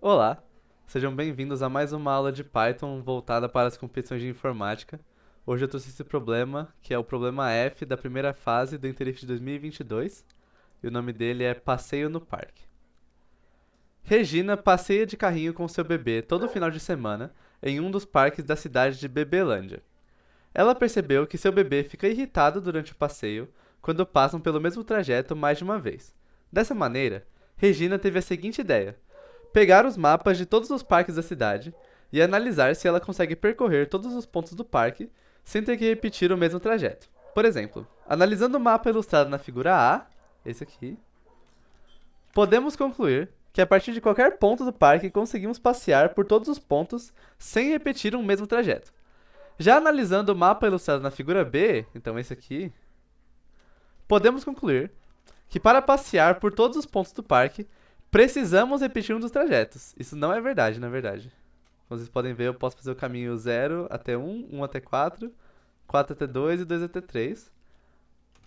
Olá, sejam bem-vindos a mais uma aula de Python voltada para as competições de informática. Hoje eu trouxe esse problema, que é o problema F da primeira fase do Interif de 2022, e o nome dele é Passeio no Parque. Regina passeia de carrinho com seu bebê todo final de semana em um dos parques da cidade de Bebelândia. Ela percebeu que seu bebê fica irritado durante o passeio quando passam pelo mesmo trajeto mais de uma vez. Dessa maneira, Regina teve a seguinte ideia: pegar os mapas de todos os parques da cidade e analisar se ela consegue percorrer todos os pontos do parque sem ter que repetir o mesmo trajeto. Por exemplo, analisando o mapa ilustrado na figura A, esse aqui, podemos concluir que a partir de qualquer ponto do parque conseguimos passear por todos os pontos sem repetir um mesmo trajeto. Já analisando o mapa ilustrado na figura B, então esse aqui, podemos concluir que para passear por todos os pontos do parque, precisamos repetir um dos trajetos. Isso não é verdade, na verdade. Como vocês podem ver, eu posso fazer o caminho 0 até 1, 1 até 4, 4 até 2 e 2 até 3.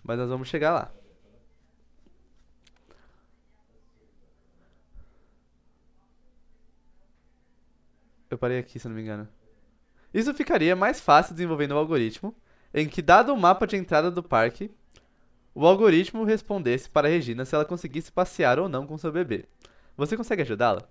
Mas nós vamos chegar lá. Eu parei aqui, se não me engano. Isso ficaria mais fácil desenvolvendo o algoritmo, em que, dado o mapa de entrada do parque, o algoritmo respondesse para a Regina se ela conseguisse passear ou não com seu bebê. Você consegue ajudá-la?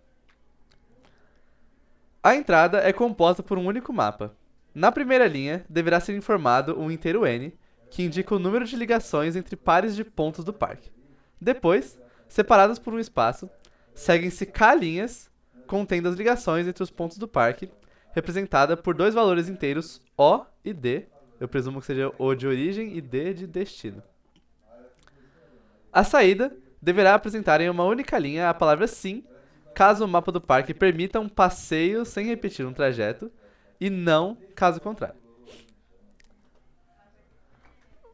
A entrada é composta por um único mapa. Na primeira linha, deverá ser informado um inteiro n, que indica o número de ligações entre pares de pontos do parque. Depois, separadas por um espaço, seguem-se k linhas, contendo as ligações entre os pontos do parque, representada por dois valores inteiros O e D. Eu presumo que seja O de origem e D de destino. A saída deverá apresentar em uma única linha a palavra sim, caso o mapa do parque permita um passeio sem repetir um trajeto, e não caso contrário.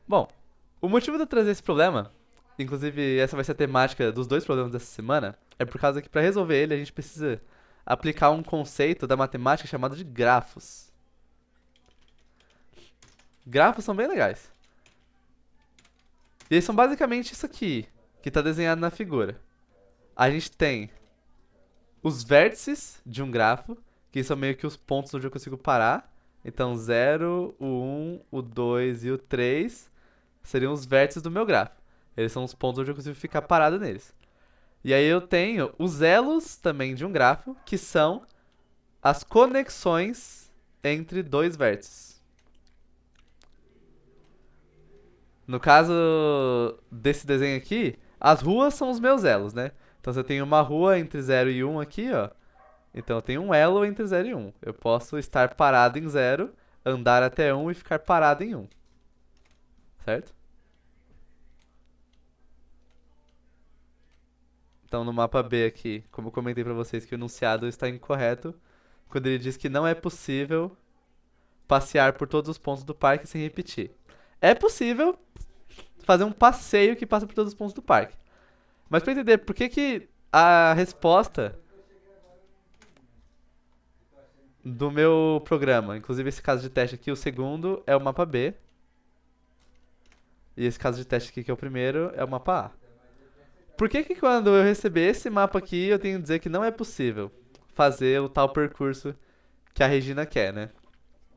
Bom, o motivo de eu trazer esse problema, inclusive essa vai ser a temática dos dois problemas dessa semana, é por causa que para resolver ele a gente precisa aplicar um conceito da matemática chamado de grafos. Grafos são bem legais. E eles são basicamente isso aqui, que está desenhado na figura. A gente tem os vértices de um grafo, que são meio que os pontos onde eu consigo parar. Então, 0, o 1, o 2 e o 3 seriam os vértices do meu grafo. Eles são os pontos onde eu consigo ficar parado neles. E aí eu tenho os elos também de um grafo, que são as conexões entre dois vértices. No caso desse desenho aqui, as ruas são os meus elos, né? Então, se eu tenho uma rua entre 0 e 1 aqui, ó. Então, eu tenho um elo entre 0 e 1. Eu posso estar parado em 0, andar até 1 e ficar parado em 1. Certo? Então, no mapa B aqui, como eu comentei pra vocês que o enunciado está incorreto, quando ele diz que não é possível passear por todos os pontos do parque sem repetir. É possível fazer um passeio que passa por todos os pontos do parque. Mas para entender por que, que a resposta do meu programa, inclusive esse caso de teste aqui, o segundo é o mapa B. E esse caso de teste aqui, que é o primeiro, é o mapa A. Por que que quando eu receber esse mapa aqui, eu tenho que dizer que não é possível fazer o tal percurso que a Regina quer, né?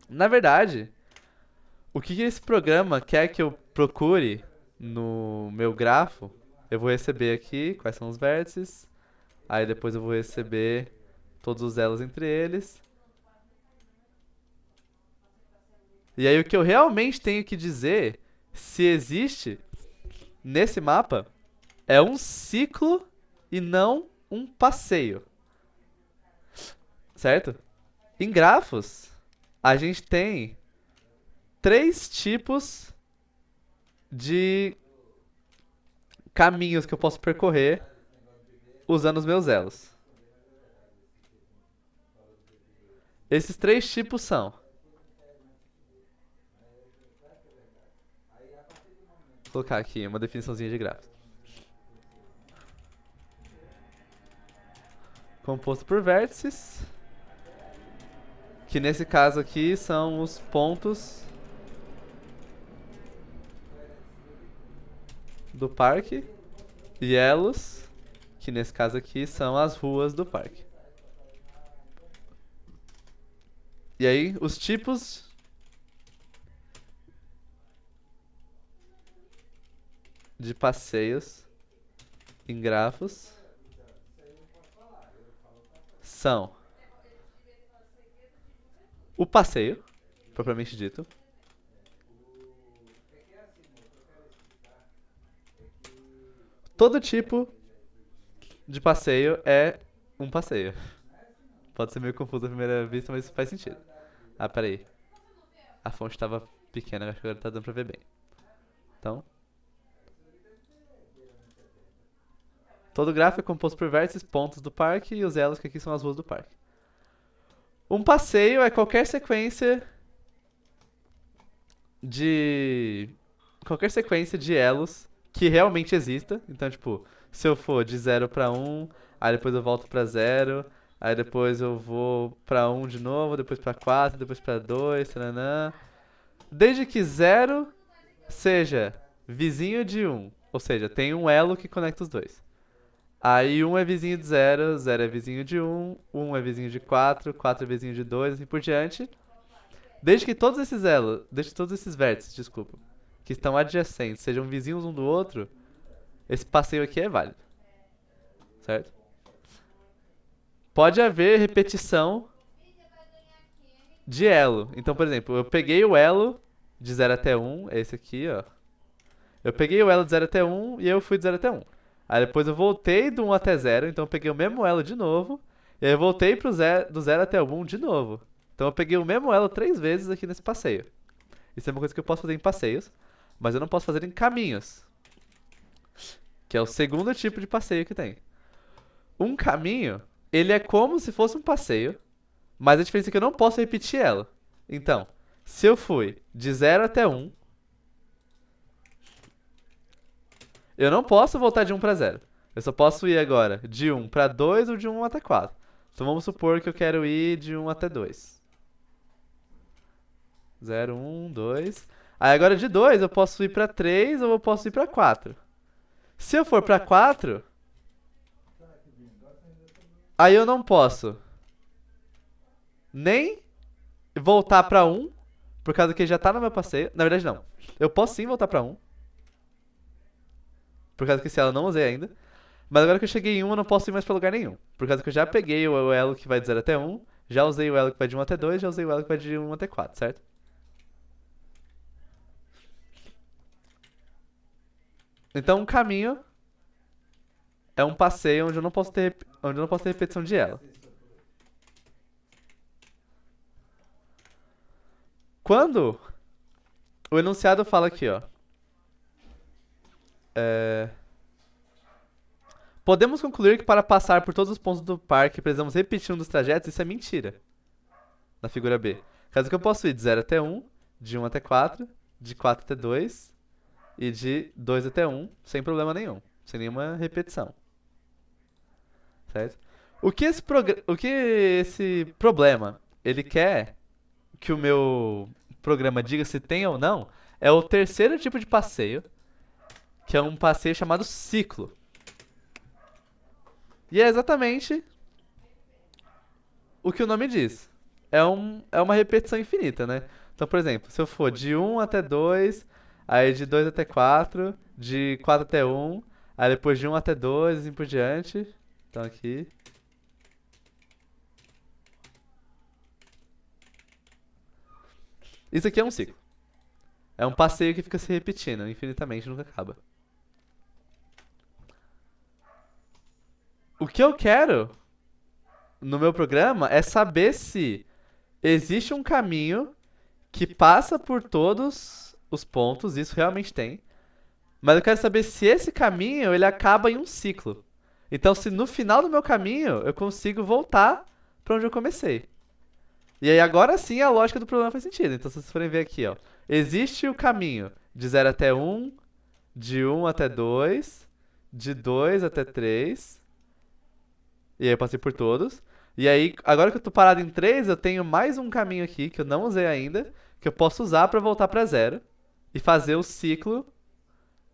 Na verdade, o que que esse programa quer que eu procure no meu grafo, eu vou receber aqui quais são os vértices, aí depois eu vou receber todos os elos entre eles. E aí o que eu realmente tenho que dizer, se existe nesse mapa, é um ciclo e não um passeio. Certo? Em grafos, a gente tem três tipos de caminhos que eu posso percorrer usando os meus elos. Esses três tipos são. Vou colocar aqui uma definiçãozinha de grafos. Composto por vértices, que nesse caso aqui são os pontos do parque, e elos, que nesse caso aqui são as ruas do parque. E aí, os tipos de passeios em grafos são o passeio, propriamente dito. Todo tipo de passeio é um passeio. Pode ser meio confuso à primeira vista, mas faz sentido. Ah, peraí. A fonte estava pequena, acho que agora tá dando pra ver bem. Então, todo gráfico é composto por vértices, pontos do parque e os elos, que aqui são as ruas do parque. Um passeio é qualquer sequência de. Qualquer sequência de elos que realmente exista. Então, tipo, se eu for de 0 pra 1, aí depois eu volto pra 0, aí depois eu vou pra 1 de novo, depois pra 4, depois pra 2, tananã. Desde que 0 seja vizinho de 1, ou seja, tem um elo que conecta os dois. Aí 1 é vizinho de 0, 0 é vizinho de 1, 1 é vizinho de 4, 4 é vizinho de 2, assim por diante. Desde que todos esses elos, desde que todos esses vértices, desculpa, que estão adjacentes, sejam vizinhos um do outro, esse passeio aqui é válido. Certo? Pode haver repetição de elo. Então, por exemplo, eu peguei o elo de 0 até 1, é esse aqui, ó. Eu peguei o elo de 0 até 1 e eu fui de 0 até 1. Aí depois eu voltei do 1 até 0, então eu peguei o mesmo elo de novo. E aí eu voltei do 0 até o 1 de novo. Então eu peguei o mesmo elo 3 vezes aqui nesse passeio. Isso é uma coisa que eu posso fazer em passeios, mas eu não posso fazer em caminhos. Que é o segundo tipo de passeio que tem. Um caminho, ele é como se fosse um passeio, mas a diferença é que eu não posso repetir ela. Então, se eu fui de 0 até 1, eu não posso voltar de 1 para 0. Eu só posso ir agora de 1 para 2 ou de 1 até 4. Então vamos supor que eu quero ir de 1 até 2. 0, 1, 2. Aí agora de 2 eu posso ir para 3 ou eu posso ir para 4. Se eu for para 4, aí eu não posso nem voltar para 1, por causa que já tá no meu passeio. Na verdade não. Eu posso sim voltar para 1, por causa que esse elo eu não usei ainda. Mas agora que eu cheguei em 1, eu não posso ir mais pra lugar nenhum. Por causa que eu já peguei o elo que vai de 0 até 1, já usei o elo que vai de 1 até 2, já usei o elo que vai de 1 até 4, certo? Então um caminho é um passeio onde eu não posso ter repetição de elo. Quando o enunciado fala aqui, ó. É... Podemos concluir que para passar por todos os pontos do parque precisamos repetir um dos trajetos, isso é mentira. Na figura B. Caso que eu posso ir de 0 até 1, de 1 até 4, de 4 até 2 e de 2 até 1, sem problema nenhum. Sem nenhuma repetição. Certo? O que esse problema ele quer que o meu programa diga se tem ou não é o terceiro tipo de passeio, que é um passeio chamado ciclo. E é exatamente o que o nome diz. É uma repetição infinita, né? Então, por exemplo, se eu for de 1 até 2, aí de 2 até 4, de 4 até 1, aí depois de 1 até 2, assim por diante. Então aqui. Isso aqui é um ciclo. É um passeio que fica se repetindo infinitamente, nunca acaba. O que eu quero no meu programa é saber se existe um caminho que passa por todos os pontos, isso realmente tem. Mas eu quero saber se esse caminho ele acaba em um ciclo. Então, se no final do meu caminho eu consigo voltar para onde eu comecei. E aí agora sim a lógica do problema faz sentido. Então, se vocês forem ver aqui, ó, existe o caminho de 0 até 1, de 1 até 2, de 2 até 3. E aí eu passei por todos. E aí, agora que eu tô parado em 3, eu tenho mais um caminho aqui que eu não usei ainda, que eu posso usar para voltar para 0 e fazer o ciclo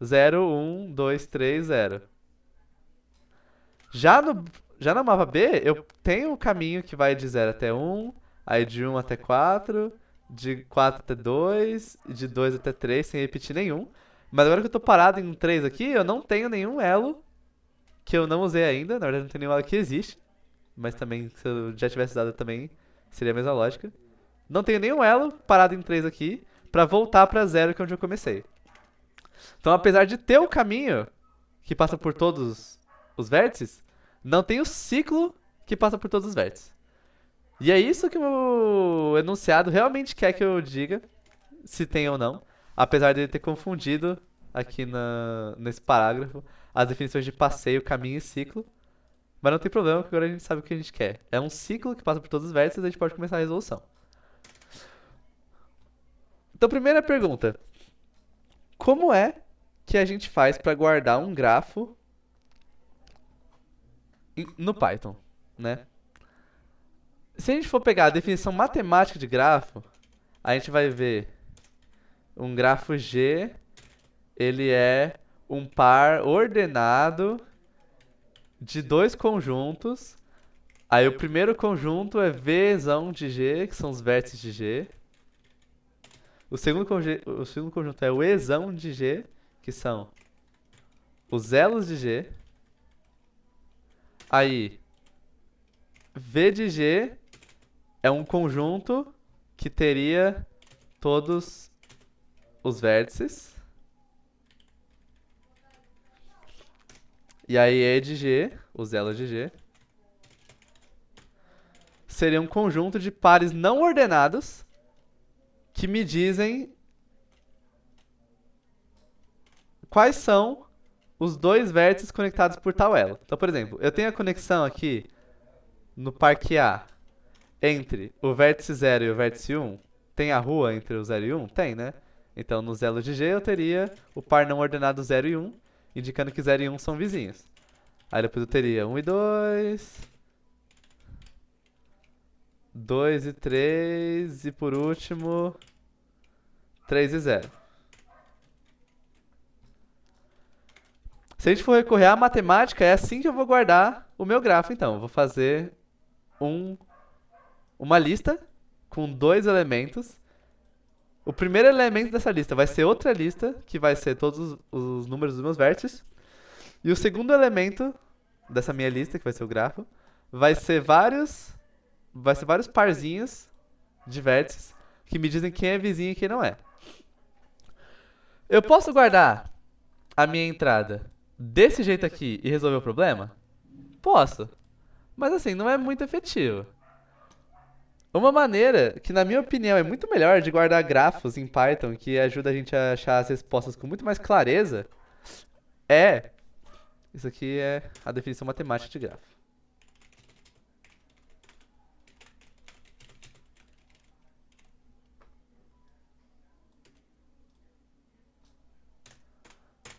0, 1, 2, 3, 0. Já no, já no mapa B, eu tenho o caminho que vai de 0 até 1, aí de 1 até 4, de 4 até 2, e de 2 até 3, sem repetir nenhum. Mas agora que eu tô parado em 3 aqui, eu não tenho nenhum elo que eu não usei ainda. Na verdade, não tem nenhum elo que existe. Mas também, se eu já tivesse usado também, seria a mesma lógica. Não tenho nenhum elo parado em 3 aqui pra voltar pra 0, que é onde eu comecei. Então, apesar de ter o caminho que passa por todos os vértices, não tem o ciclo que passa por todos os vértices. E é isso que o enunciado realmente quer que eu diga, se tem ou não, apesar de ele ter confundido aqui nesse parágrafo as definições de passeio, caminho e ciclo. Mas não tem problema, porque agora a gente sabe o que a gente quer. É um ciclo que passa por todos os vértices e a gente pode começar a resolução. Então, primeira pergunta. Como é que a gente faz para guardar um grafo no Python, né? Se a gente for pegar a definição matemática de grafo, a gente vai ver um grafo G, ele é um par ordenado de dois conjuntos. Aí o primeiro conjunto é Vzão de G, que são os vértices de G. O segundo conjunto é o Ezão de G, que são os elos de G. Aí, V de G é um conjunto que teria todos os vértices. E aí, E de G, os elos de G, seria um conjunto de pares não ordenados que me dizem quais são os dois vértices conectados por tal elo. Então, por exemplo, eu tenho a conexão aqui no par QA entre o vértice 0 e o vértice 1. Tem a rua entre o 0 e 1? Tem, né? Então, nos elos de G eu teria o par não ordenado 0 e 1, indicando que 0 e 1 são vizinhos. Aí depois eu teria 1 e 2, 2 e 3, e por último, 3 e 0. Se a gente for recorrer à matemática, é assim que eu vou guardar o meu grafo, então. Eu vou fazer uma lista com dois elementos. O primeiro elemento dessa lista vai ser outra lista, que vai ser todos os números dos meus vértices. E o segundo elemento dessa minha lista, que vai ser o grafo, vai ser vários parzinhos de vértices que me dizem quem é vizinho e quem não é. Eu posso guardar a minha entrada desse jeito aqui e resolver o problema? Posso. Mas assim, não é muito efetivo. Uma maneira que, na minha opinião, é muito melhor de guardar grafos em Python, que ajuda a gente a achar as respostas com muito mais clareza, é... Isso aqui é a definição matemática de grafo.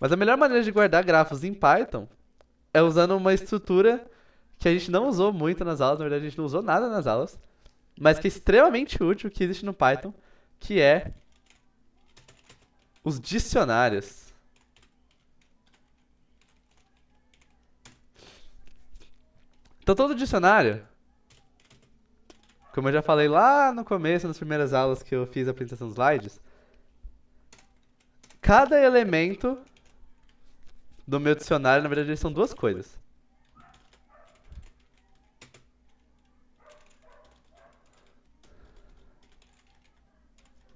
Mas a melhor maneira de guardar grafos em Python é usando uma estrutura que a gente não usou muito nas aulas, na verdade a gente não usou nada nas aulas, mas que é extremamente útil, que existe no Python, que é os dicionários. Então todo dicionário, como eu já falei lá no começo, nas primeiras aulas que eu fiz a apresentação dos slides, cada elemento do meu dicionário, na verdade, são duas coisas.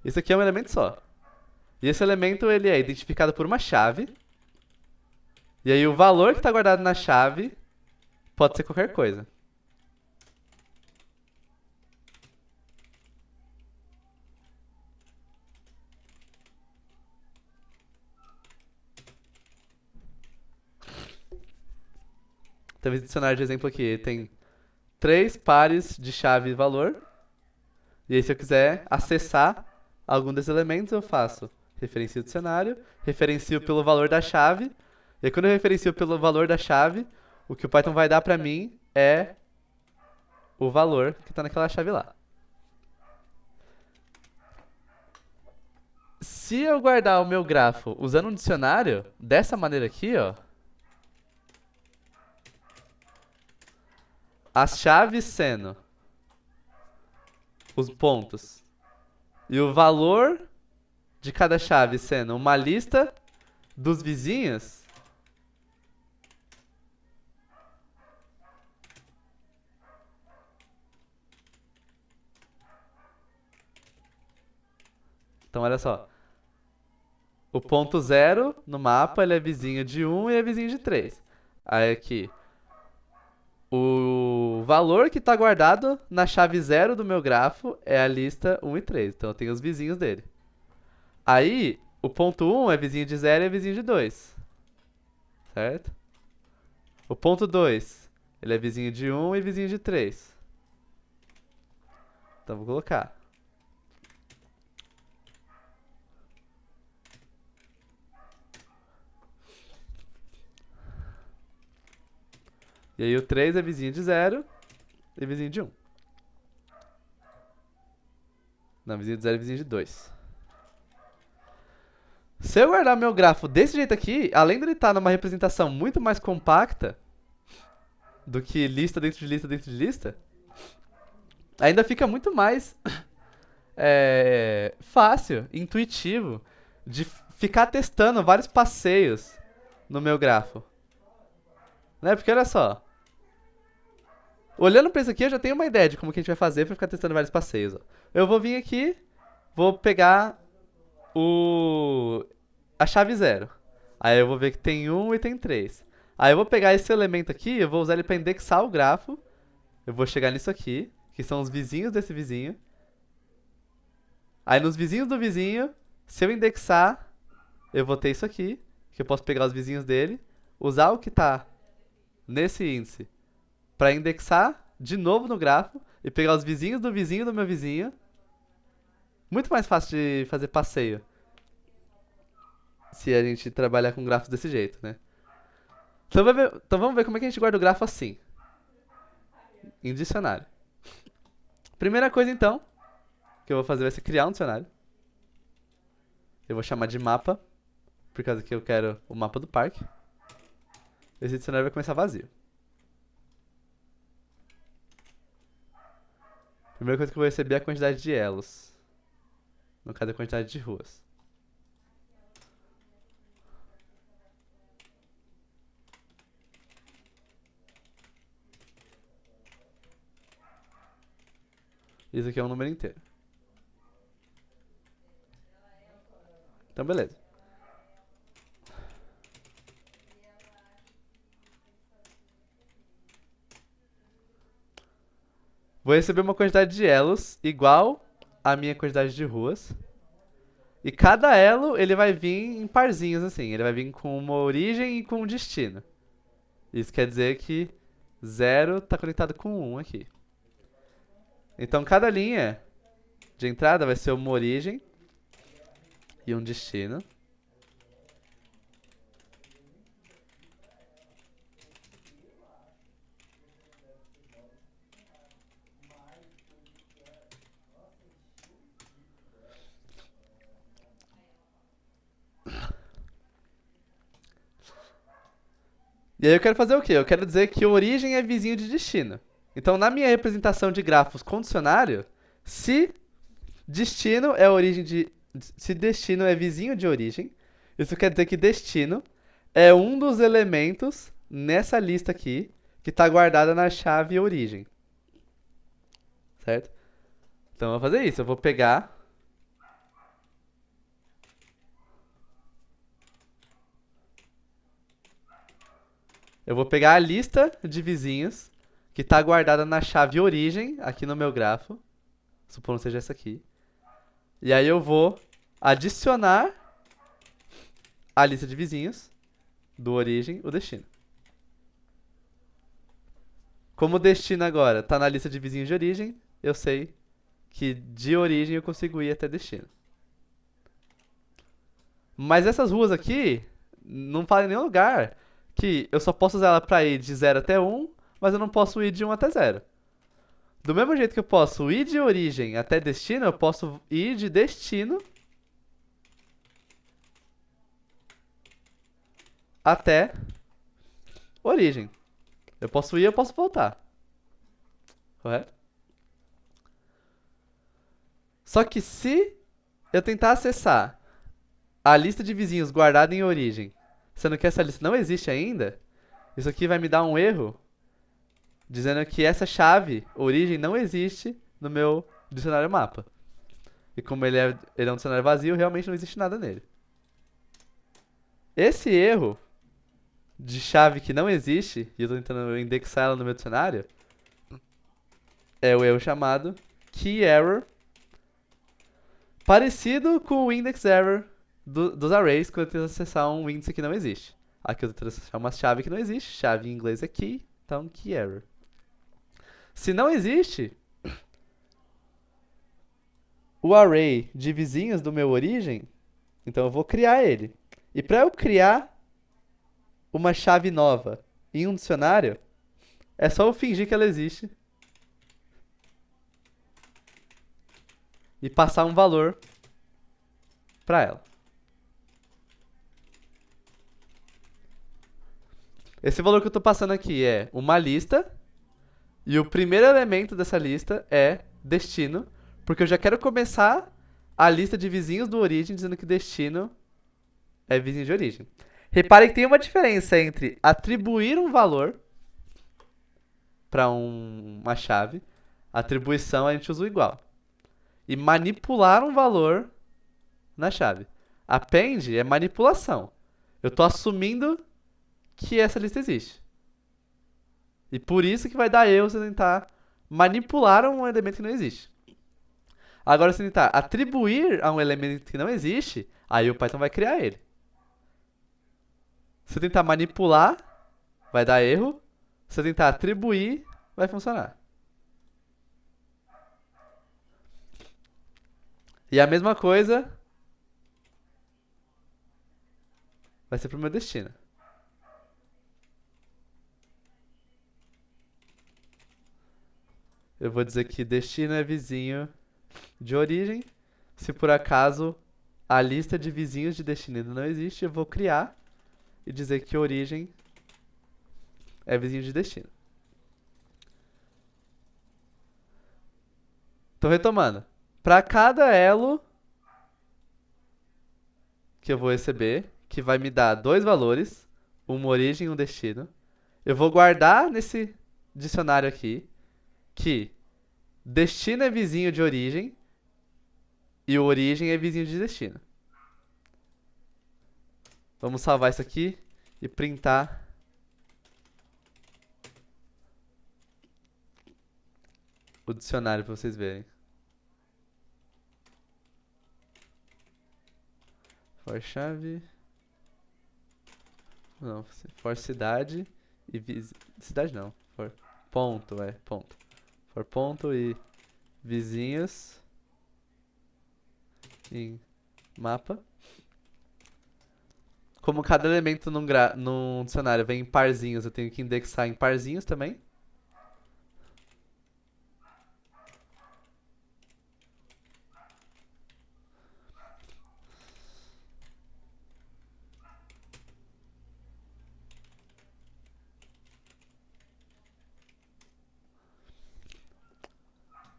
Isso aqui é um elemento só. E esse elemento ele é identificado por uma chave. E aí o valor que está guardado na chave pode ser qualquer coisa. Então, esse dicionário de exemplo aqui tem 3 pares de chave e valor. E aí, se eu quiser acessar algum desses elementos, eu faço referencio o dicionário, referencio pelo valor da chave. E aí, quando eu referencio pelo valor da chave, o que o Python vai dar pra mim é o valor que está naquela chave lá. Se eu guardar o meu grafo usando um dicionário, dessa maneira aqui, ó, as chaves sendo os pontos. E o valor de cada chave sendo uma lista dos vizinhos. Então, olha só. O ponto 0 no mapa, ele é vizinho de 1 e é vizinho de 3. Aí aqui, o valor que está guardado na chave 0 do meu grafo é a lista 1 e 3. Então eu tenho os vizinhos dele. Aí, o ponto 1 é vizinho de 0 e é vizinho de 2. Certo? O ponto 2, ele é vizinho de 1 e vizinho de 3. Então vou colocar. E aí o 3 é vizinho de 0 e vizinho de 1. Não, vizinho de 0 e vizinho de 2. Se eu guardar meu grafo desse jeito aqui, além dele estar numa representação muito mais compacta do que lista dentro de lista dentro de lista, ainda fica muito mais fácil, intuitivo, de ficar testando vários passeios no meu grafo. Né? Porque olha só, olhando pra isso aqui, eu já tenho uma ideia de como que a gente vai fazer pra ficar testando vários passeios. Ó. Eu vou vir aqui, vou pegar a chave 0. Aí eu vou ver que tem 1 e tem 3. Aí eu vou pegar esse elemento aqui, eu vou usar ele para indexar o grafo. Eu vou chegar nisso aqui, que são os vizinhos desse vizinho. Aí nos vizinhos do vizinho, se eu indexar, eu vou ter isso aqui, que eu posso pegar os vizinhos dele, usar o que está nesse índice para indexar de novo no grafo e pegar os vizinhos do meu vizinho. Muito mais fácil de fazer passeio se a gente trabalhar com grafos desse jeito, né? Então vamos ver como é que a gente guarda o grafo assim, em dicionário. Primeira coisa, então, que eu vou fazer vai ser criar um dicionário. Eu vou chamar de mapa, por causa que eu quero o mapa do parque. Esse dicionário vai começar vazio. Primeira coisa que eu vou receber é a quantidade de elos. No caso, a quantidade de ruas. Isso aqui é um número inteiro. Então, beleza. Vou receber uma quantidade de elos igual à minha quantidade de ruas. E cada elo, ele vai vir em parzinhos, assim. Ele vai vir com uma origem e com um destino. Isso quer dizer que 0 está conectado com 1 aqui. Então, cada linha de entrada vai ser uma origem e um destino. E aí eu quero fazer o quê? Eu quero dizer que origem é vizinho de destino. Então, na minha representação de grafos com dicionário, se destino é origem de... Se destino é vizinho de origem, isso quer dizer que destino é um dos elementos nessa lista aqui que está guardada na chave origem. Certo? Então eu vou fazer isso. Eu vou pegar... Eu vou pegar a lista de vizinhos que está guardada na chave origem aqui no meu grafo. Supondo que seja essa aqui. E aí eu vou adicionar a lista de vizinhos do origem, o destino. Como o destino agora está na lista de vizinhos de origem, eu sei que de origem eu consigo ir até destino. Mas essas ruas aqui não falam em nenhum lugar que eu só posso usar ela para ir de 0 até 1, mas eu não posso ir de 1 até 0. Do mesmo jeito que eu posso ir de origem até destino, eu posso ir de destino até origem. Eu posso ir, eu posso voltar. Correto? Só que se eu tentar acessar a lista de vizinhos guardada em origem, sendo que essa lista não existe ainda, isso aqui vai me dar um erro dizendo que essa chave origem não existe no meu dicionário mapa. E como ele é um dicionário vazio, realmente não existe nada nele. Esse erro de chave que não existe, e eu tô tentando indexar ela no meu dicionário, é o erro chamado key error, parecido com o index error dos arrays quando eu tento acessar um índice que não existe. Aqui eu tô tentando acessar uma chave que não existe, chave em inglês é key, então key error. Se não existe o array de vizinhos do meu origem, então eu vou criar ele. E para eu criar uma chave nova em um dicionário, é só eu fingir que ela existe e passar um valor para ela. Esse valor que eu estou passando aqui é uma lista, e o primeiro elemento dessa lista é destino, porque eu já quero começar a lista de vizinhos do origem dizendo que destino é vizinho de origem. Repare que tem uma diferença entre atribuir um valor para uma chave, atribuição a gente usa o igual, e manipular um valor na chave. Append é manipulação. Eu estou assumindo que essa lista existe. E por isso que vai dar erro se eu tentar manipular um elemento que não existe. Agora, se eu tentar atribuir a um elemento que não existe, aí o Python vai criar ele. Se eu tentar manipular, vai dar erro. Se eu tentar atribuir, vai funcionar. E a mesma coisa vai ser para o meu destino. Eu vou dizer que destino é vizinho de origem. Se por acaso a lista de vizinhos de destino ainda não existe, eu vou criar e dizer que origem é vizinho de destino. Então, retomando. Para cada elo que eu vou receber, que vai me dar dois valores, uma origem e um destino, eu vou guardar nesse dicionário aqui que destino é vizinho de origem e origem é vizinho de destino. Vamos salvar isso aqui e printar o dicionário para vocês verem. For chave. Não, for cidade e cidade não. For ponto, ponto. For ponto e vizinhos em mapa. Como cada elemento num dicionário vem em parzinhos, eu tenho que indexar em parzinhos também.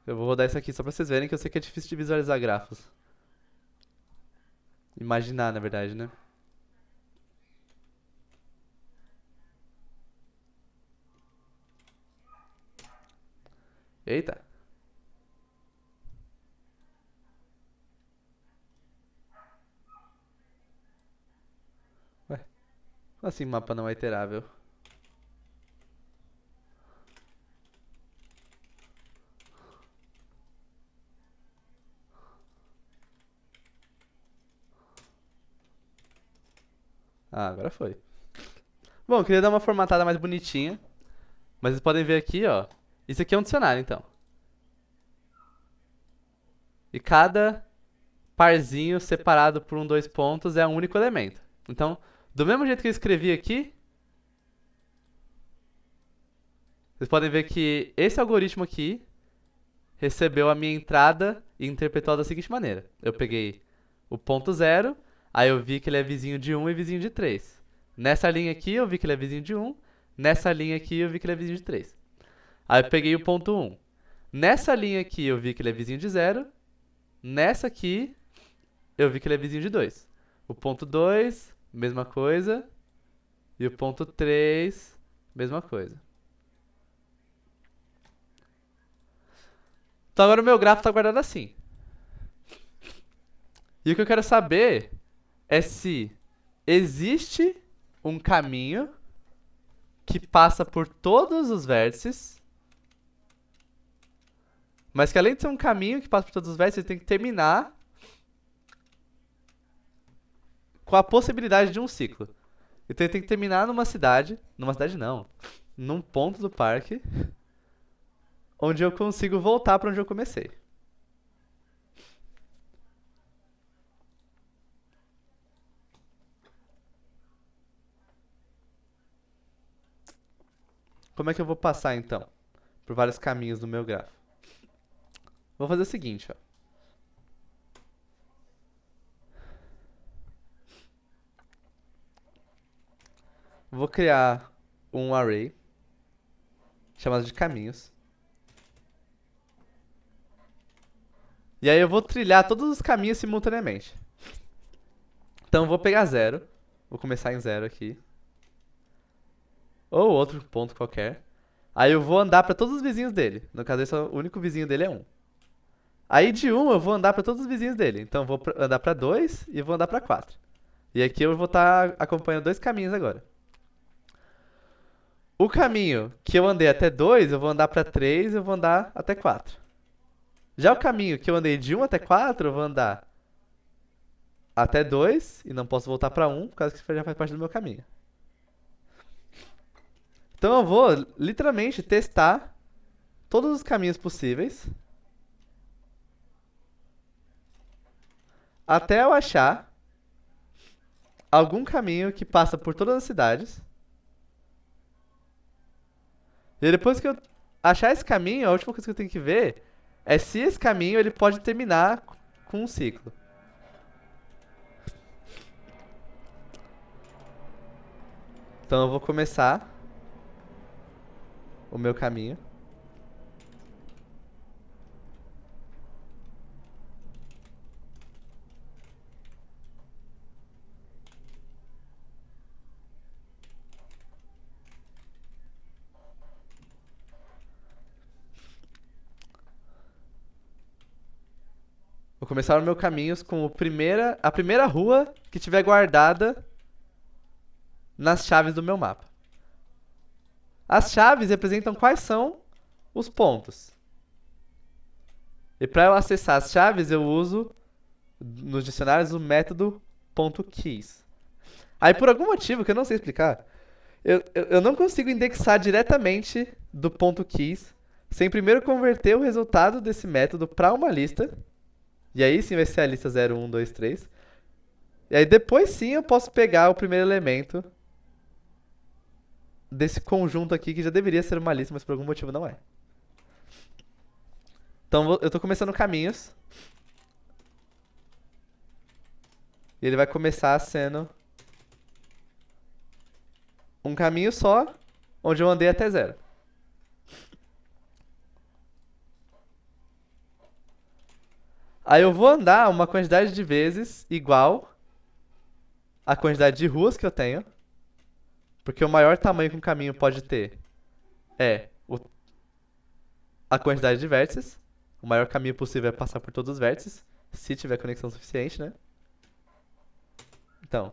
Eu vou rodar isso aqui só pra vocês verem que eu sei que é difícil de visualizar grafos. Imaginar, na verdade, né? Eita. Ué, como assim mapa não é iterável? Ah, agora foi. Bom, eu queria dar uma formatada mais bonitinha. Mas vocês podem ver aqui, ó. Isso aqui é um dicionário, então. E cada parzinho separado por dois pontos é um único elemento. Então, do mesmo jeito que eu escrevi aqui, vocês podem ver que esse algoritmo aqui recebeu a minha entrada e interpretou da seguinte maneira. Eu peguei o ponto 0, aí eu vi que ele é vizinho de 1 e vizinho de 3. Nessa linha aqui eu vi que ele é vizinho de 1, nessa linha aqui eu vi que ele é vizinho de 3. Aí eu peguei o ponto 1. Nessa linha aqui eu vi que ele é vizinho de 0, Nessa aqui, eu vi que ele é vizinho de 2. O ponto 2, mesma coisa. E o ponto 3, mesma coisa. Então agora o meu gráfico está guardado assim. E o que eu quero saber é se existe um caminho que passa por todos os vértices, mas que além de ser um caminho que passa por todos os vértices, ele tem que terminar com a possibilidade de um ciclo. Então ele tem que terminar numa cidade não, num ponto do parque, onde eu consigo voltar para onde eu comecei. Como é que eu vou passar então? Por vários caminhos do meu gráfico. Vou fazer o seguinte, ó. Vou criar um array chamado de caminhos. E aí eu vou trilhar todos os caminhos simultaneamente. Então eu vou pegar 0. Vou começar em 0 aqui. Ou outro ponto qualquer. Aí eu vou andar para todos os vizinhos dele. No caso, o único vizinho dele é 1. Aí de 1 eu vou andar para todos os vizinhos dele. Então eu vou andar para 2 e vou andar para 4. E aqui eu vou estar acompanhando 2 caminhos agora. O caminho que eu andei até 2, eu vou andar para 3 e eu vou andar até 4. Já o caminho que eu andei de 1 até 4, eu vou andar até 2 e não posso voltar para 1, por causa que isso já faz parte do meu caminho. Então eu vou literalmente testar todos os caminhos possíveis até eu achar algum caminho que passa por todas as cidades. E depois que eu achar esse caminho, a última coisa que eu tenho que ver é se esse caminho ele pode terminar com um ciclo. Então eu vou começar o meu caminho. Vou começar o meu caminho com a primeira rua que tiver guardada nas chaves do meu mapa. As chaves representam quais são os pontos. E para eu acessar as chaves, eu uso nos dicionários o método .keys. Aí por algum motivo que eu não sei explicar, eu não consigo indexar diretamente do .keys sem primeiro converter o resultado desse método para uma lista. E aí sim vai ser a lista 0, 1, 2, 3. E aí depois sim eu posso pegar o primeiro elemento desse conjunto aqui, que já deveria ser uma lista, mas por algum motivo não é. Então eu tô começando caminhos. E ele vai começar sendo um caminho só, onde eu andei até 0. Aí eu vou andar uma quantidade de vezes igual à quantidade de ruas que eu tenho. Porque o maior tamanho que um caminho pode ter é a quantidade de vértices. O maior caminho possível é passar por todos os vértices, se tiver conexão suficiente, né? Então,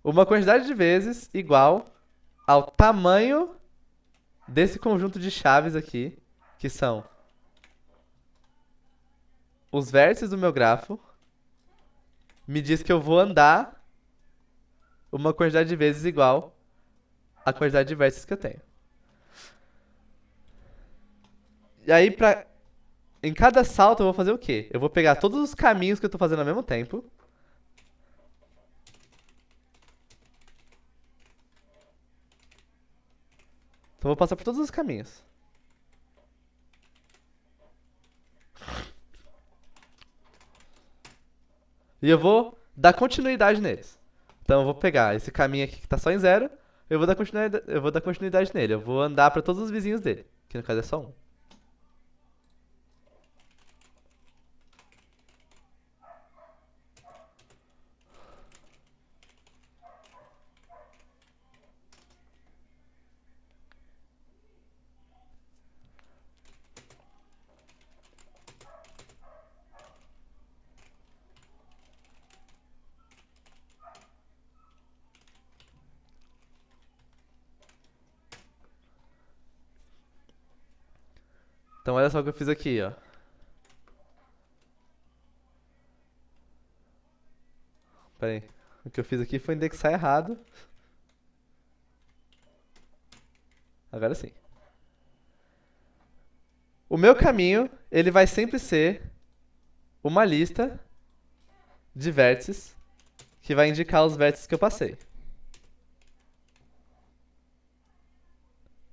uma quantidade de vezes igual ao tamanho desse conjunto de chaves aqui, que são os vértices do meu grafo, me diz que eu vou andar uma quantidade de vezes igual à quantidade de vértices que eu tenho. E aí, em cada salto, eu vou fazer o quê? Eu vou pegar todos os caminhos que eu tô fazendo ao mesmo tempo. Então, eu vou passar por todos os caminhos. E eu vou dar continuidade neles. Então eu vou pegar esse caminho aqui que tá só em zero, eu vou dar continuidade nele. Eu vou andar pra todos os vizinhos dele, que no caso é só um. Então olha só o que eu fiz aqui, ó. Pera aí. O que eu fiz aqui foi indexar errado. Agora sim. O meu caminho, ele vai sempre ser uma lista de vértices que vai indicar os vértices que eu passei.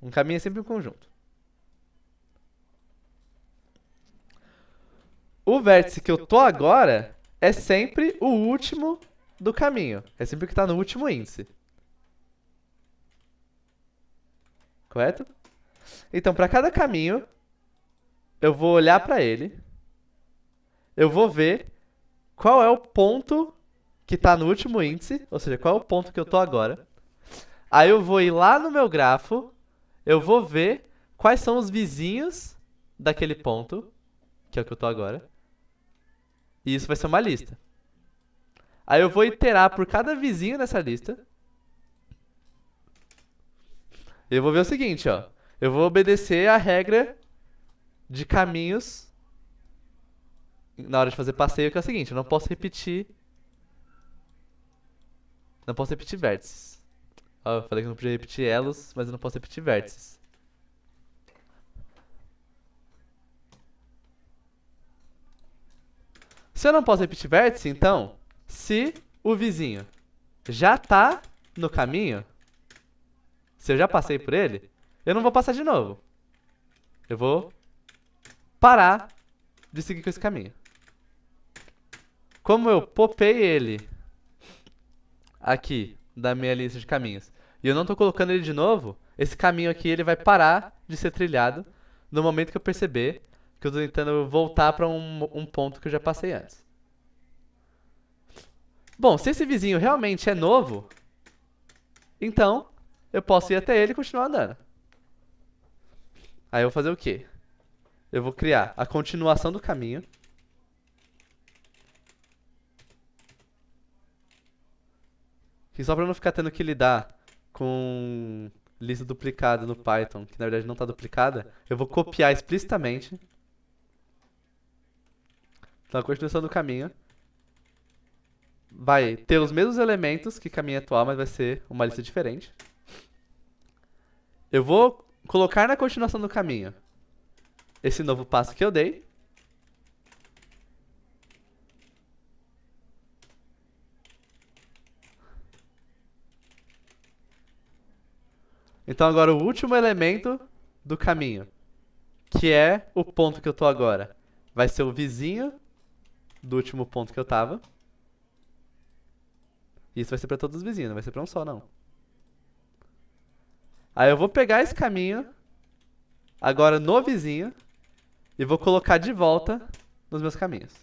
Um caminho é sempre um conjunto. O vértice que eu tô agora é sempre o último do caminho. É sempre o que está no último índice. Correto? Então, para cada caminho, eu vou olhar para ele. Eu vou ver qual é o ponto que está no último índice, ou seja, qual é o ponto que eu tô agora. Aí eu vou ir lá no meu grafo, eu vou ver quais são os vizinhos daquele ponto, que é o que eu tô agora. E isso vai ser uma lista. Aí eu vou iterar por cada vizinho nessa lista. E eu vou ver o seguinte, ó. Eu vou obedecer a regra de caminhos na hora de fazer passeio, que é o seguinte, eu não posso repetir. Não posso repetir vértices. Ó, eu falei que eu não podia repetir elos, mas eu não posso repetir vértices. Se eu não posso repetir vértice, então, se o vizinho já tá no caminho, se eu já passei por ele, eu não vou passar de novo. Eu vou parar de seguir com esse caminho. Como eu popei ele aqui da minha lista de caminhos e eu não tô colocando ele de novo, esse caminho aqui ele vai parar de ser trilhado no momento que eu perceber que eu tô tentando voltar para um ponto que eu já passei antes. Bom, se esse vizinho realmente é novo, então eu posso ir até ele e continuar andando. Aí eu vou fazer o quê? Eu vou criar a continuação do caminho. Que só para não ficar tendo que lidar com lista duplicada no Python, que na verdade não está duplicada, eu vou copiar explicitamente. Então a continuação do caminho vai ter os mesmos elementos que caminho atual, mas vai ser uma lista diferente. Eu vou colocar na continuação do caminho esse novo passo que eu dei. Então agora o último elemento do caminho, que é o ponto que eu tô agora, vai ser o vizinho do último ponto que eu tava. Isso vai ser pra todos os vizinhos, não vai ser pra um só, não. Aí eu vou pegar esse caminho, agora no vizinho, e vou colocar de volta nos meus caminhos.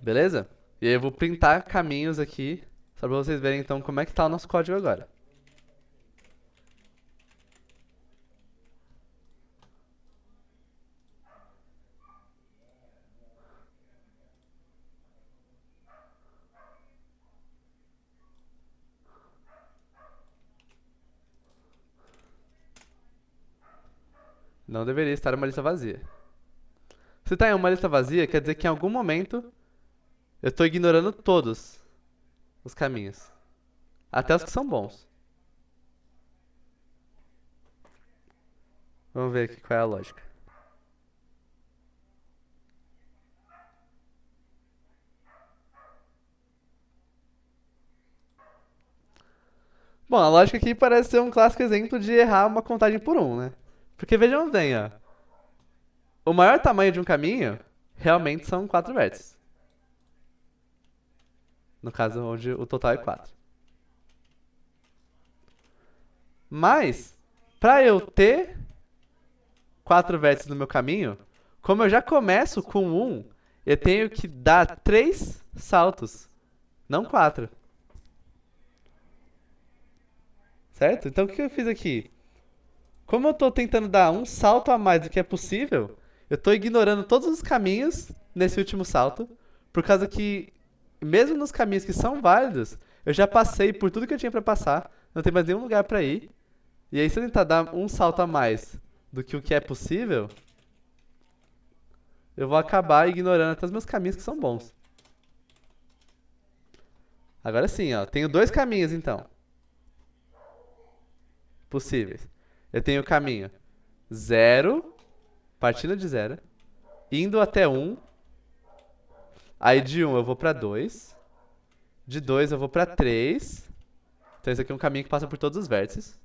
Beleza? E aí eu vou printar caminhos aqui, só pra vocês verem então como é que tá o nosso código agora. Não deveria estar uma lista vazia. Se tá em uma lista vazia, quer dizer que em algum momento eu tô ignorando todos os caminhos. Até os que são bons. Vamos ver aqui qual é a lógica. Bom, a lógica aqui parece ser um clássico exemplo de errar uma contagem por um, né? Porque vejam bem, ó. O maior tamanho de um caminho realmente são 4 vértices. No caso, onde o total é 4. Mas, para eu ter 4 vértices no meu caminho, como eu já começo com 1, eu tenho que dar 3 saltos, não 4. Certo? Então o que eu fiz aqui? Como eu estou tentando dar um salto a mais do que é possível, eu estou ignorando todos os caminhos nesse último salto, por causa que, mesmo nos caminhos que são válidos, eu já passei por tudo que eu tinha para passar, não tem mais nenhum lugar para ir. E aí, se eu tentar dar um salto a mais do que o que é possível, eu vou acabar ignorando até os meus caminhos que são bons. Agora sim, ó, tenho 2 caminhos então possíveis. Eu tenho o caminho 0, partindo de 0, indo até 1. Aí de 1 eu vou pra 2. De 2 eu vou pra 3. Então esse aqui é um caminho que passa por todos os vértices.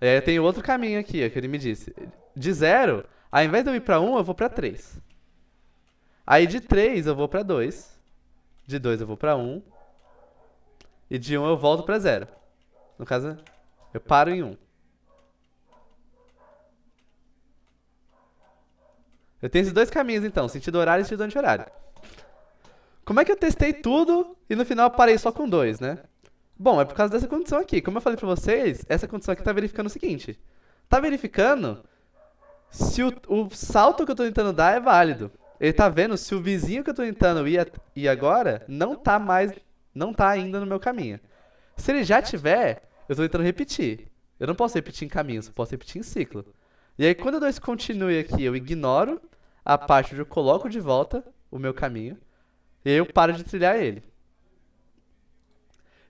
E aí eu tenho outro caminho aqui, ó, que ele me disse. De 0, ao invés de eu ir pra 1, eu vou pra 3. Aí de 3 eu vou pra 2. De 2 eu vou pra 1. E de 1 eu volto pra 0. No caso, eu paro em 1. Eu tenho esses 2 caminhos então, sentido horário e sentido anti-horário. Como é que eu testei tudo e no final eu parei só com 2, né? Bom, é por causa dessa condição aqui. Como eu falei pra vocês, essa condição aqui tá verificando o seguinte. Tá verificando se o salto que eu tô tentando dar é válido. Ele tá vendo se o vizinho que eu tô tentando ir agora não tá ainda no meu caminho. Se ele já tiver, eu tô tentando repetir. Eu não posso repetir em caminhos, eu posso repetir em ciclo. E aí, quando eu dou esse continue aqui, eu ignoro a parte onde eu coloco de volta o meu caminho. E aí eu paro de trilhar ele.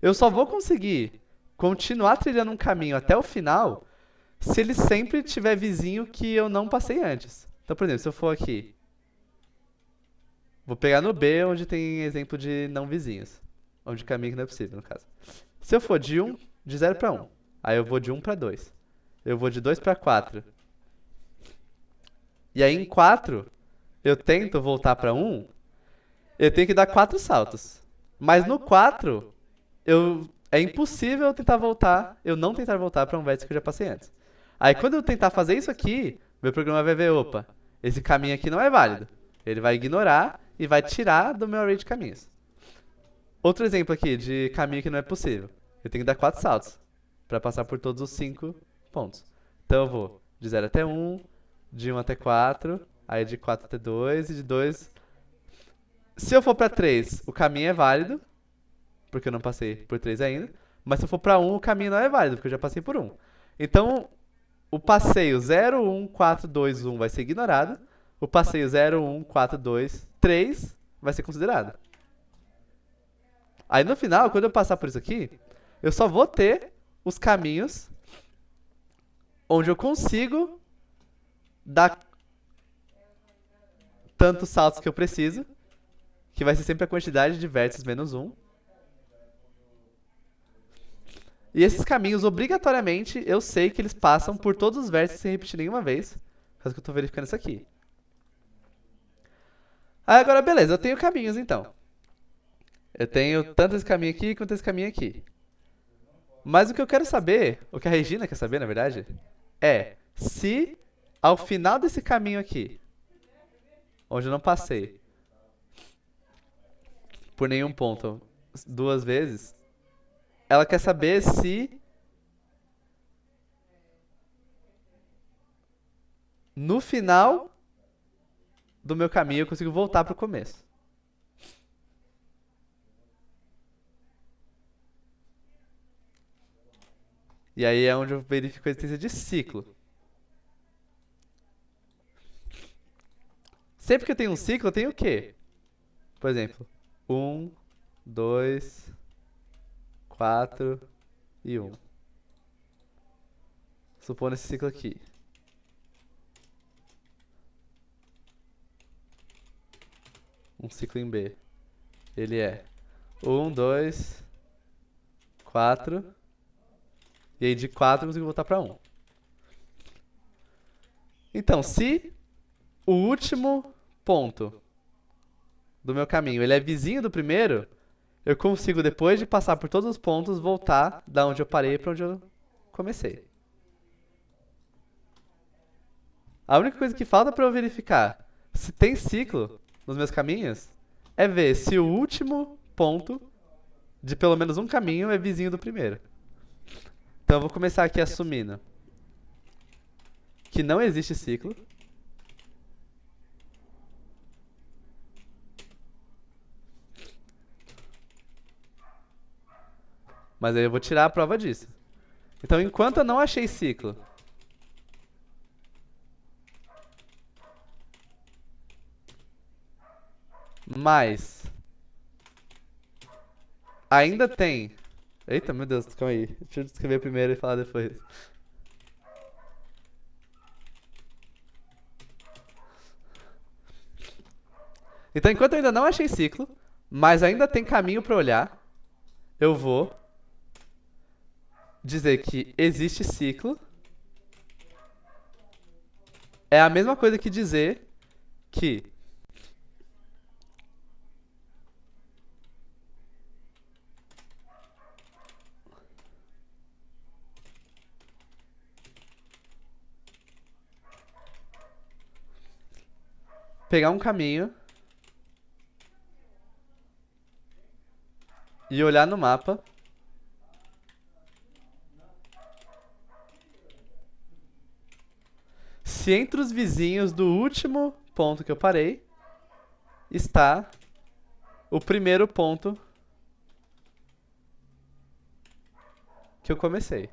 Eu só vou conseguir continuar trilhando um caminho até o final se ele sempre tiver vizinho que eu não passei antes. Então, por exemplo, se eu for aqui, vou pegar no B, onde tem exemplo de não vizinhos. Onde caminho que não é possível, no caso. Se eu for de 0 para 1, aí eu vou de 1 para 2. Eu vou de 2 para 4. E aí em 4, eu tento voltar para 1, eu tenho que dar 4 saltos. Mas no 4, é impossível eu não tentar voltar para um vértice que eu já passei antes. Aí quando eu tentar fazer isso aqui, meu programa vai ver, opa, esse caminho aqui não é válido. Ele vai ignorar e vai tirar do meu array de caminhos. Outro exemplo aqui de caminho que não é possível. Eu tenho que dar 4 saltos para passar por todos os 5 pontos. Então eu vou de 0 até 1, de 1 até 4, aí de 4 até 2 e de 2... Se eu for para 3, o caminho é válido, porque eu não passei por 3 ainda. Mas se eu for para 1, o caminho não é válido, porque eu já passei por 1. Então, o passeio 0, 1, 4, 2, 1 vai ser ignorado. O passeio 0, 1, 4, 2, 3 vai ser considerado. Aí no final, quando eu passar por isso aqui, eu só vou ter os caminhos onde eu consigo dar tantos saltos que eu preciso, que vai ser sempre a quantidade de vértices menos 1. E esses caminhos, obrigatoriamente, eu sei que eles passam por todos os vértices sem repetir nenhuma vez. Por causa que eu estou verificando isso aqui. Aí agora, beleza, eu tenho caminhos então. Eu tenho tanto esse caminho aqui quanto esse caminho aqui. Mas o que eu quero saber, o que a Regina quer saber, na verdade, é se ao final desse caminho aqui, onde eu não passei por nenhum ponto 2 vezes, ela quer saber se no final do meu caminho eu consigo voltar para o começo. E aí é onde eu verifico a existência de ciclo. Sempre que eu tenho um ciclo, eu tenho o quê? Por exemplo, 1, 2, 4 e 1. Supondo esse ciclo aqui. Um ciclo em B. Ele é 1, 2, 4. E aí de 4 eu consigo voltar pra 1. Então, se o último ponto do meu caminho ele é vizinho do primeiro, eu consigo, depois de passar por todos os pontos, voltar da onde eu parei pra onde eu comecei. A única coisa que falta pra eu verificar se tem ciclo nos meus caminhos é ver se o último ponto de pelo menos um caminho é vizinho do primeiro. Então eu vou começar aqui assumindo que não existe ciclo. Mas aí eu vou tirar a prova disso. Então, enquanto eu não achei ciclo, mas ainda tem... Eita, meu Deus, calma aí. Deixa eu escrever primeiro e falar depois. Então, enquanto eu ainda não achei ciclo, mas ainda tem caminho pra olhar, eu vou dizer que existe ciclo. É a mesma coisa que dizer que pegar um caminho e olhar no mapa se entre os vizinhos do último ponto que eu parei está o primeiro ponto que eu comecei.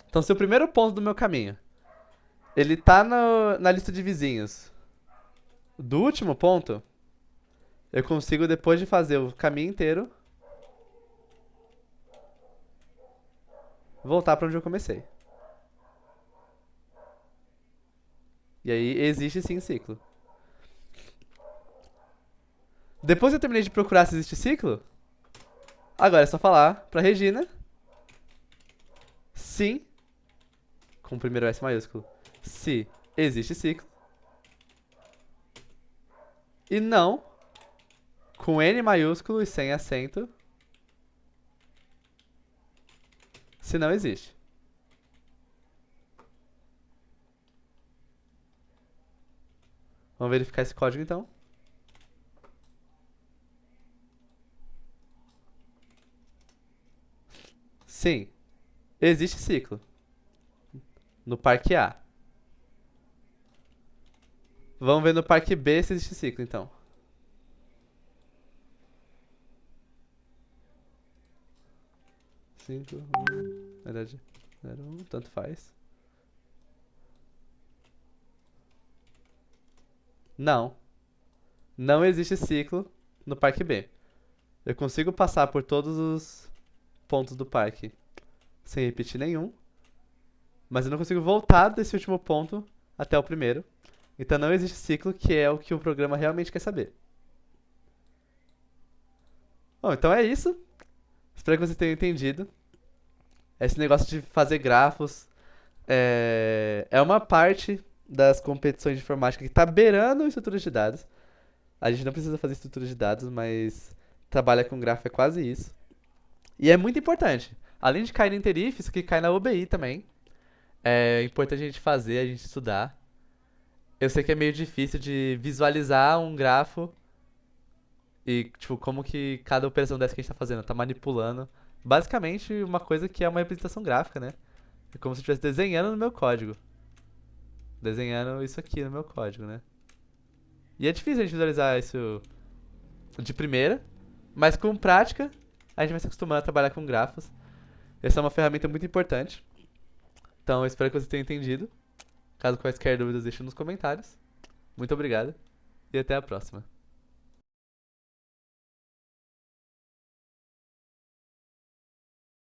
Então, se o primeiro ponto do meu caminho ele tá na lista de vizinhos do último ponto, eu consigo, depois de fazer o caminho inteiro, voltar pra onde eu comecei. E aí existe sim ciclo. Depois que eu terminei de procurar se existe ciclo, agora é só falar pra Regina sim, com o primeiro S maiúsculo, se existe ciclo, e não, com N maiúsculo e sem acento, se não existe. Vamos verificar esse código então. Sim, existe ciclo no parque A. Vamos ver no parque B se existe ciclo então. Cinco, na verdade, 0, 1, tanto faz. Não. Não existe ciclo no parque B. Eu consigo passar por todos os pontos do parque sem repetir nenhum, mas eu não consigo voltar desse último ponto até o primeiro. Então não existe ciclo, que é o que o programa realmente quer saber. Bom, então é isso. Espero que vocês tenham entendido. Esse negócio de fazer grafos é uma parte das competições de informática que está beirando estruturas de dados. A gente não precisa fazer estrutura de dados, mas trabalha com grafo é quase isso. E é muito importante. Além de cair no Interif, isso aqui cai na UBI também. É importante a gente fazer, a gente estudar. Eu sei que é meio difícil de visualizar um grafo e, tipo, como que cada operação dessa que a gente tá fazendo, tá manipulando. Basicamente, uma coisa que é uma representação gráfica, né? É como se eu estivesse desenhando no meu código. Desenhando isso aqui no meu código, né? E é difícil a gente visualizar isso de primeira, mas com prática, a gente vai se acostumando a trabalhar com grafos. Essa é uma ferramenta muito importante. Então, eu espero que você tenha entendido. Caso quaisquer dúvidas, deixe nos comentários. Muito obrigado e até a próxima.